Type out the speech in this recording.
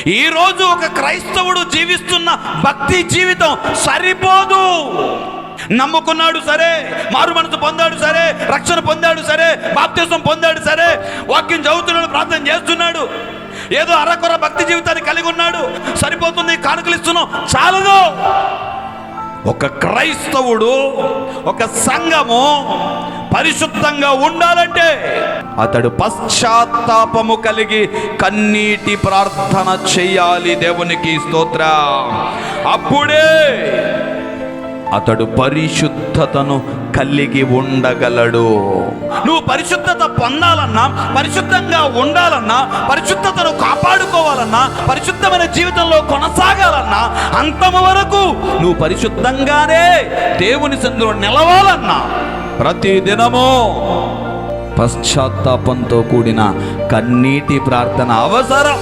ఈరోజు ఒక క్రైస్తవుడు జీవిస్తున్న భక్తి జీవితం సరిపోదు. నమ్ముకున్నాడు సరే, మారు మనసు పొందాడు సరే, రక్షణ పొందాడు సరే, బాప్తిసం పొందాడు సరే, వాక్యం చదువుతున్నాడు, ప్రార్థన చేస్తున్నాడు, ఏదో అరకొర భక్తి జీవితాన్ని కలిగి ఉన్నాడు, సరిపోతుంది, కానుకలు ఇస్తున్నాం, చాలదు. ఒక క్రైస్తవుడు, ఒక సంఘము పరిశుద్ధంగా ఉండాలంటే అతడు పశ్చాత్తాపము కలిగి కన్నీటి ప్రార్థన చేయాలి. దేవునికి స్తోత్రం. అప్పుడే అతడు పరిశుద్ధతను కలిగి ఉండగలడు. నువ్వు పరిశుద్ధత పొందాలన్నా, పరిశుద్ధంగా ఉండాలన్నా, పరిశుద్ధతను కాపాడుకోవాలన్నా, పరిశుద్ధమైన జీవితంలో కొనసాగాలన్నా, అంతము వరకు నువ్వు పరిశుద్ధంగానే దేవుని సన్నిధిలో నిలవాలన్నా ప్రతి దినము పశ్చాత్తాపంతో కూడిన కన్నీటి ప్రార్థన అవసరం.